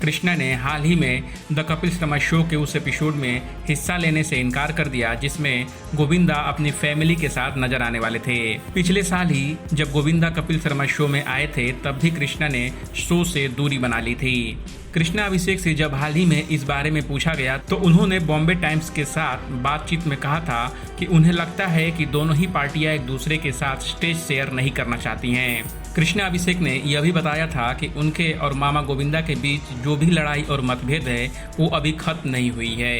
कृष्णा ने हाल ही में the Kapil Sharma show के उस एपिसोड में हिस्सा लेने से इनकार कर दिया जिसमें गोविंदा अपनी फैमिली के साथ नजर आने वाले थे। पिछले साल ही जब गोविंदा कपिल शर्मा शो में आए थे तब भी कृष्णा ने शो से दूरी बना ली थी। कृष्णा अभिषेक से जब हाल ही में इस बारे में पूछा गया तो उन्होंने बॉम्बे टाइम्स के साथ बातचीत में कहा था कि उन्हें लगता है कि दोनों ही पार्टियां एक दूसरे के साथ स्टेज शेयर नहीं करना चाहती हैं। कृष्णा अभिषेक ने यह भी बताया था कि उनके और मामा गोविंदा के बीच जो भी लड़ाई और मतभेद है वो अभी खत्म नहीं हुई है।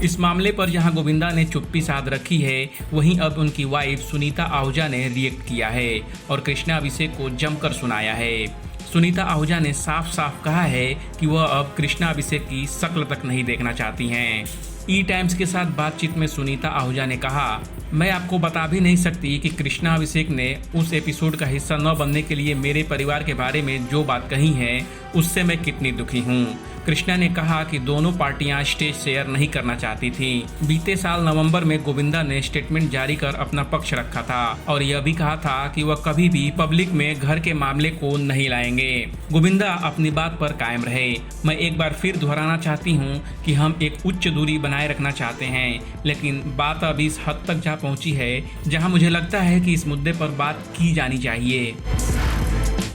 इस मामले पर जहां गोविंदा ने चुप्पी साध रखी है, वहीं अब उनकी वाइफ सुनीता आहूजा ने रिएक्ट किया है और कृष्णा अभिषेक को जमकर सुनाया है। सुनीता आहूजा ने साफ साफ कहा है कि वह अब कृष्णा अभिषेक की शक्ल तक नहीं देखना चाहती हैं। ई टाइम्स के साथ बातचीत में सुनीता आहूजा ने कहा, मैं आपको बता भी नहीं सकती कि कृष्णा अभिषेक ने उस एपिसोड का हिस्सा न बनने के लिए मेरे परिवार के बारे में जो बात कही है उससे मैं कितनी दुखी हूँ। कृष्णा ने कहा कि दोनों पार्टियां स्टेज शेयर नहीं करना चाहती थी। बीते साल नवंबर में गोविंदा ने स्टेटमेंट जारी कर अपना पक्ष रखा था और यह भी कहा था कि वह कभी भी पब्लिक में घर के मामले को नहीं लाएंगे। गोविंदा अपनी बात पर कायम रहे। मैं एक बार फिर दोहराना चाहती हूँ कि हम एक उच्च दूरी बनाए रखना चाहते हैं, लेकिन बात अब इस हद तक जा पहुँची है जहाँ मुझे लगता है कि इस मुद्दे पर बात की जानी चाहिए।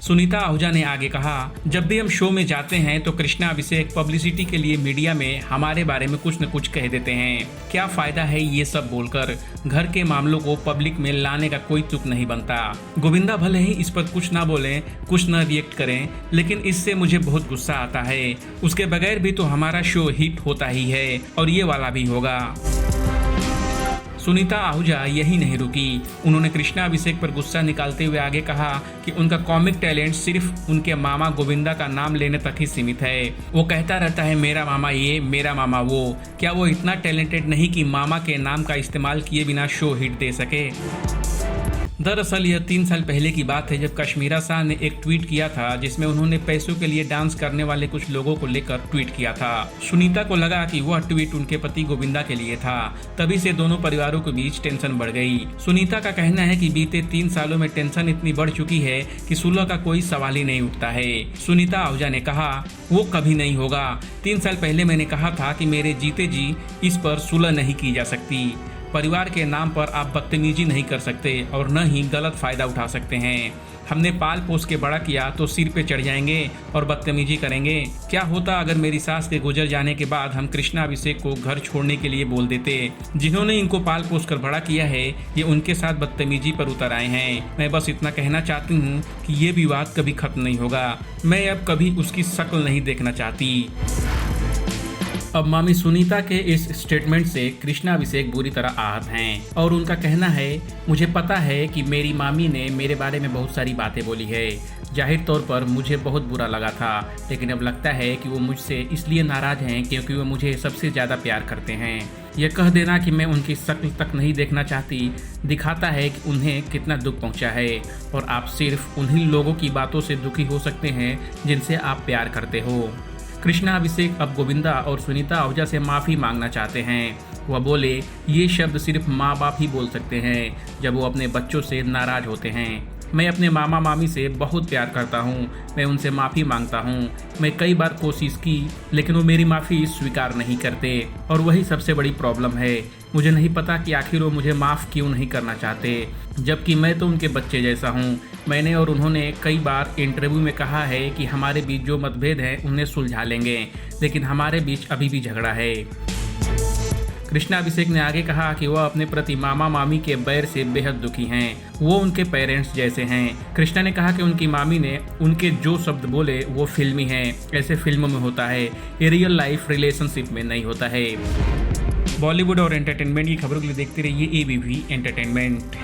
सुनीता आहूजा ने आगे कहा, जब भी हम शो में जाते हैं तो कृष्णा अभिषेक पब्लिसिटी के लिए मीडिया में हमारे बारे में कुछ न कुछ कह देते हैं। क्या फायदा है ये सब बोलकर? घर के मामलों को पब्लिक में लाने का कोई तुक नहीं बनता। गोविंदा भले ही इस पर कुछ ना बोलें, कुछ न रिएक्ट करें, लेकिन इससे मुझे बहुत गुस्सा आता है। उसके बगैर भी तो हमारा शो हिट होता ही है और ये वाला भी होगा। सुनीता आहूजा यही नहीं रुकी। उन्होंने कृष्णा अभिषेक पर गुस्सा निकालते हुए आगे कहा कि उनका कॉमिक टैलेंट सिर्फ उनके मामा गोविंदा का नाम लेने तक ही सीमित है। वो कहता रहता है मेरा मामा ये, मेरा मामा वो। क्या वो इतना टैलेंटेड नहीं कि मामा के नाम का इस्तेमाल किए बिना शो हिट दे सके? दरअसल यह 3 साल पहले की बात है जब कश्मीरा शाह ने एक ट्वीट किया था जिसमें उन्होंने पैसों के लिए डांस करने वाले कुछ लोगों को लेकर ट्वीट किया था। सुनीता को लगा कि वह ट्वीट उनके पति गोविंदा के लिए था। तभी से दोनों परिवारों के बीच टेंशन बढ़ गई। सुनीता का कहना है कि बीते 3 सालों में टेंशन इतनी बढ़ चुकी है कि सुलह का कोई सवाल ही नहीं उठता है। सुनीता आहूजा ने कहा, वो कभी नहीं होगा। 3 साल पहले मैंने कहा था कि मेरे जीते जी इस पर सुलह नहीं की जा सकती। परिवार के नाम पर आप बदतमीजी नहीं कर सकते और न ही गलत फायदा उठा सकते हैं। हमने पाल पोस के बड़ा किया तो सिर पे चढ़ जाएंगे और बदतमीजी करेंगे। क्या होता अगर मेरी सास के गुजर जाने के बाद हम कृष्णा अभिषेक को घर छोड़ने के लिए बोल देते? जिन्होंने इनको पाल पोस कर बड़ा किया है ये उनके साथ बदतमीजी पर उतर आए हैं। मैं बस इतना कहना चाहती हूँ कि ये विवाद कभी खत्म नहीं होगा। मैं अब कभी उसकी शक्ल नहीं देखना चाहती। अब मामी सुनीता के इस स्टेटमेंट से कृष्णा अभिषेक बुरी तरह आहत हैं और उनका कहना है, मुझे पता है कि मेरी मामी ने मेरे बारे में बहुत सारी बातें बोली है। जाहिर तौर पर मुझे बहुत बुरा लगा था, लेकिन अब लगता है कि वो मुझसे इसलिए नाराज हैं क्योंकि वो मुझे सबसे ज़्यादा प्यार करते हैं। यह कह देना कि मैं उनकी शक्ल तक नहीं देखना चाहती दिखाता है कि उन्हें कितना दुख पहुंचा है और आप सिर्फ उन्हीं लोगों की बातों से दुखी हो सकते हैं जिनसे आप प्यार करते हो। कृष्णा अभिषेक अब गोविंदा और सुनीता आहूजा से माफ़ी मांगना चाहते हैं। वह बोले, ये शब्द सिर्फ माँ बाप ही बोल सकते हैं जब वो अपने बच्चों से नाराज होते हैं। मैं अपने मामा मामी से बहुत प्यार करता हूँ। मैं उनसे माफ़ी मांगता हूँ। मैं कई बार कोशिश की लेकिन वो मेरी माफ़ी स्वीकार नहीं करते और वही सबसे बड़ी प्रॉब्लम है। मुझे नहीं पता कि आखिर वो मुझे माफ़ क्यों नहीं करना चाहते, जबकि मैं तो उनके बच्चे जैसा हूँ। मैंने और उन्होंने कई बार इंटरव्यू में कहा है कि हमारे बीच जो मतभेद हैं उन्हें सुलझा लेंगे, लेकिन हमारे बीच अभी भी झगड़ा है। कृष्णा अभिषेक ने आगे कहा कि वह अपने प्रति मामा मामी के बैर से बेहद दुखी हैं। वो उनके पेरेंट्स जैसे हैं। कृष्णा ने कहा कि उनकी मामी ने उनके जो शब्द बोले वो फिल्मी हैं। ऐसे फिल्मों में होता है, ये रियल लाइफ रिलेशनशिप में नहीं होता है। बॉलीवुड और एंटरटेनमेंट की खबरों के लिए देखते रहिए ABP एंटरटेनमेंट।